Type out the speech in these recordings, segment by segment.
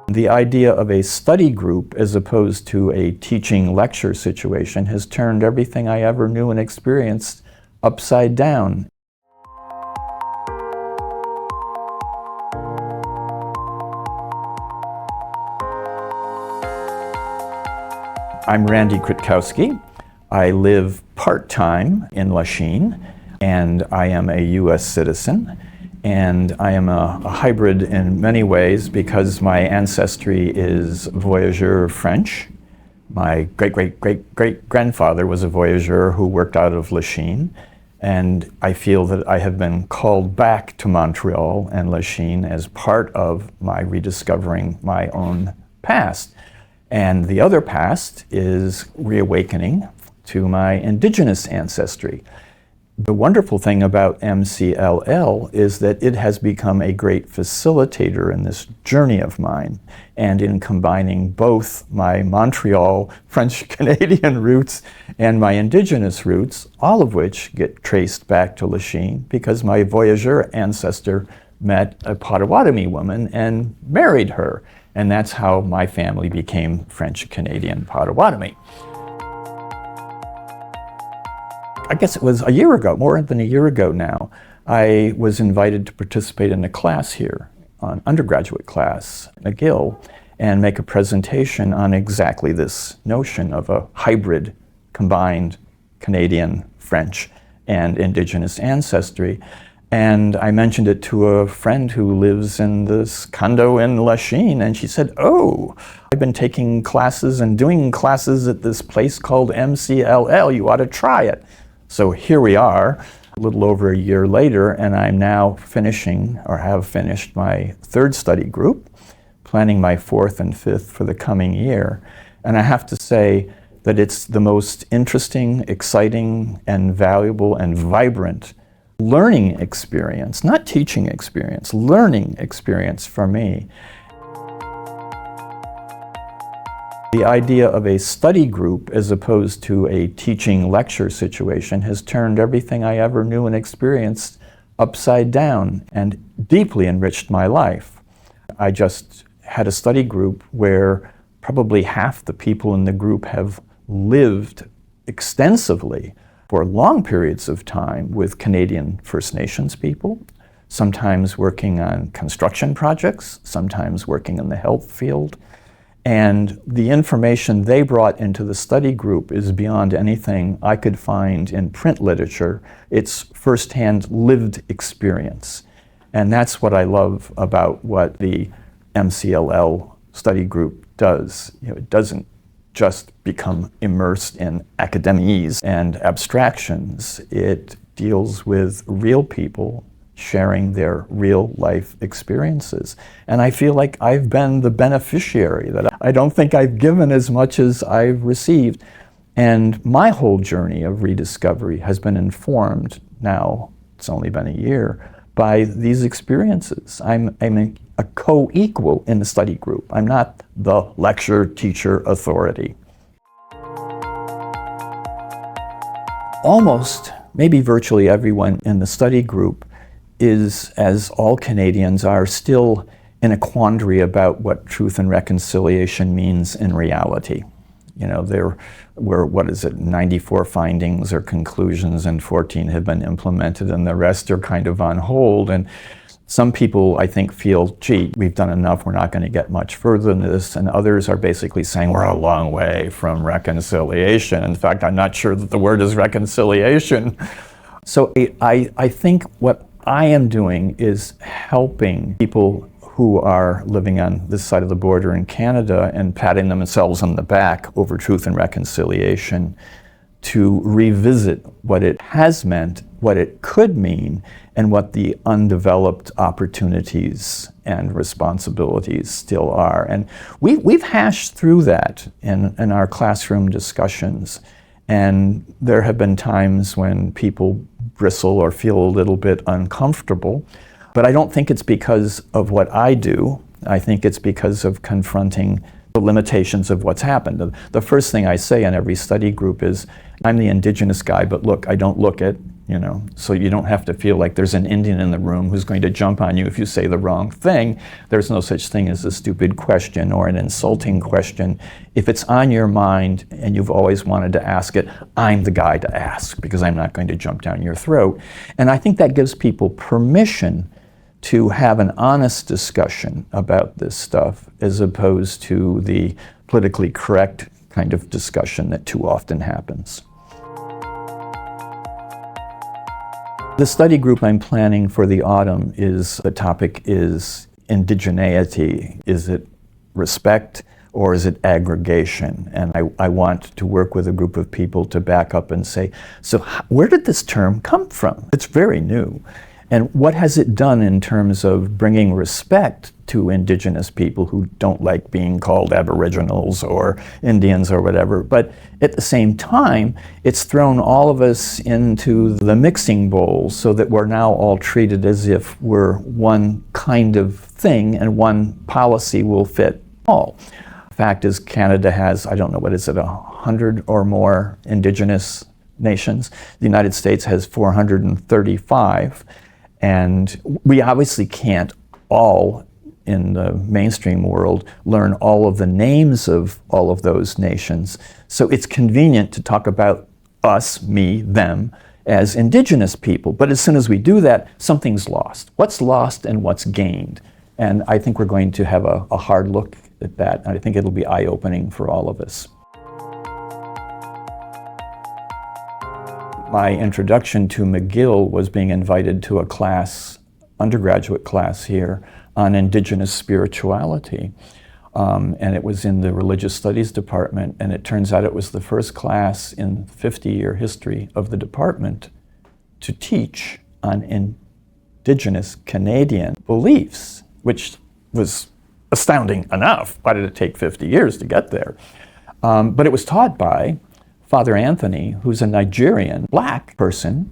The idea of a study group as opposed to a teaching lecture situation has turned everything I ever knew and experienced upside down. I'm Randy Kritkausky. I live part-time in Lachine, and I am a U.S. citizen. And I am a hybrid in many ways because my ancestry is voyageur French. My great-great-great-great-grandfather was a voyageur who worked out of Lachine. And I feel that I have been called back to Montreal and Lachine as part of my rediscovering my own past. And the other past is reawakening to my Indigenous ancestry. The wonderful thing about MCLL is that it has become a great facilitator in this journey of mine, and in combining both my Montreal French-Canadian roots and my Indigenous roots, all of which get traced back to Lachine because my voyageur ancestor met a Potawatomi woman and married her, and that's how my family became French-Canadian Potawatomi. I guess it was a year ago, more than a year ago now, I was invited to participate in a class here, an undergraduate class, McGill, and make a presentation on exactly this notion of a hybrid combined Canadian, French, and Indigenous ancestry. And I mentioned it to a friend who lives in this condo in Lachine, and she said, "Oh, I've been taking classes and doing classes at this place called MCLL. You ought to try it." So here we are, a little over a year later, and I'm now finishing, or have finished, my third study group, planning my fourth and fifth for the coming year. And I have to say that it's the most interesting, exciting, and valuable and vibrant learning experience, not teaching experience, learning experience for me. The idea of a study group as opposed to a teaching lecture situation has turned everything I ever knew and experienced upside down and deeply enriched my life. I just had a study group where probably half the people in the group have lived extensively for long periods of time with Canadian First Nations people, sometimes working on construction projects, sometimes working in the health field. And the information they brought into the study group is beyond anything I could find in print literature. It's firsthand lived experience. And that's what I love about what the MCLL study group does. It doesn't just become immersed in academies and abstractions. It deals with real people sharing their real life experiences. And I feel like I've been the beneficiary, that I don't think I've given as much as I've received. And my whole journey of rediscovery has been informed, now it's only been a year, by these experiences. I'm a co-equal in the study group. I'm not the lecture, teacher, authority. Almost, maybe virtually everyone in the study group is, as all Canadians are, still in a quandary about what truth and reconciliation means in reality. You know, there were, 94 findings or conclusions, and 14 have been implemented, and the rest are kind of on hold. And some people, I think, feel, gee, we've done enough, we're not going to get much further than this, and others are basically saying we're a long way from reconciliation. In fact, I'm not sure that the word is reconciliation. So I think what I am doing is helping people who are living on this side of the border in Canada and patting themselves on the back over truth and reconciliation to revisit what it has meant, what it could mean, and what the undeveloped opportunities and responsibilities still are. And we've hashed through that in our classroom discussions. And there have been times when people bristle or feel a little bit uncomfortable. But I don't think it's because of what I do. I think it's because of confronting the limitations of what's happened. The first thing I say in every study group is, I'm the Indigenous guy, but look, I don't look it. you know, so you don't have to feel like there's an Indian in the room who's going to jump on you if you say the wrong thing. There's no such thing as a stupid question or an insulting question. If it's on your mind and you've always wanted to ask it, I'm the guy to ask because I'm not going to jump down your throat. And I think that gives people permission to have an honest discussion about this stuff as opposed to the politically correct kind of discussion that too often happens. The study group I'm planning for the autumn the topic is indigeneity. Is it respect or is it aggregation? And I want to work with a group of people to back up and say, so where did this term come from? It's very new. And what has it done in terms of bringing respect to Indigenous people who don't like being called Aboriginals or Indians or whatever? But at the same time, it's thrown all of us into the mixing bowl so that we're now all treated as if we're one kind of thing and one policy will fit all. Fact is, Canada has, I don't know, what is it, 100 or more Indigenous nations. The United States has 435. And we obviously can't all, in the mainstream world, learn all of the names of all of those nations. So it's convenient to talk about us, me, them, as Indigenous people. But as soon as we do that, something's lost. What's lost and what's gained? And I think we're going to have a hard look at that. And I think it'll be eye-opening for all of us. My introduction to McGill was being invited to a class, undergraduate class here, on Indigenous spirituality. And it was in the Religious Studies department, and it turns out it was the first class in the 50-year history of the department to teach on Indigenous Canadian beliefs, which was astounding enough. Why did it take 50 years to get there? But it was taught by Father Anthony, who's a Nigerian black person,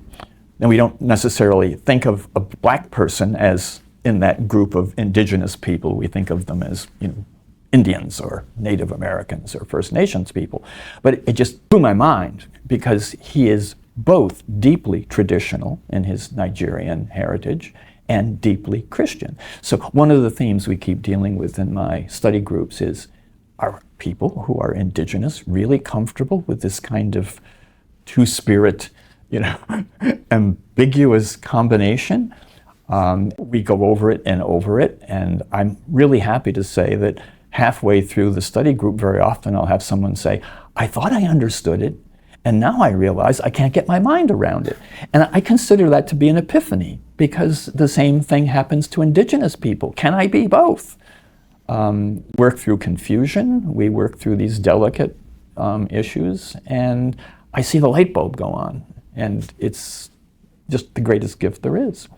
and we don't necessarily think of a black person as in that group of Indigenous people. We think of them as, you know, Indians or Native Americans or First Nations people. But it just blew my mind because he is both deeply traditional in his Nigerian heritage and deeply Christian. So one of the themes we keep dealing with in my study groups is, are people who are Indigenous really comfortable with this kind of two-spirit, you know, ambiguous combination? We go over it, and I'm really happy to say that halfway through the study group, very often I'll have someone say, I thought I understood it, and now I realize I can't get my mind around it. And I consider that to be an epiphany, because the same thing happens to Indigenous people. Can I be both? Work through confusion, we work through these delicate issues, and I see the light bulb go on, and it's just the greatest gift there is.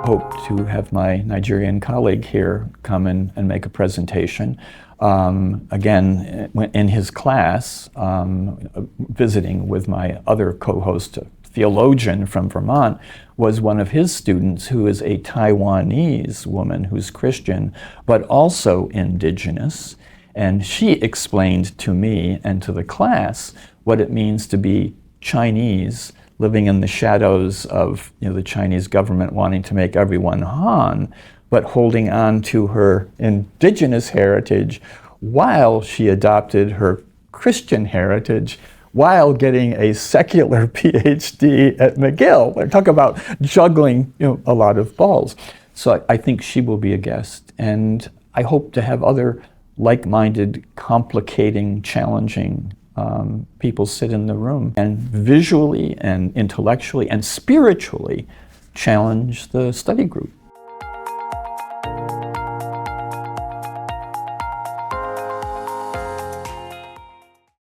Hope to have my Nigerian colleague here come in and make a presentation. Again, in his class, visiting with my other co-host, theologian from Vermont, was one of his students who is a Taiwanese woman who's Christian, but also Indigenous. And she explained to me and to the class what it means to be Chinese, living in the shadows of, you know, the Chinese government wanting to make everyone Han, but holding on to her Indigenous heritage while she adopted her Christian heritage, while getting a secular PhD at McGill. They talk about juggling, you know, a lot of balls. So I think she will be a guest, and I hope to have other like-minded, complicating, challenging people sit in the room and visually and intellectually and spiritually challenge the study group.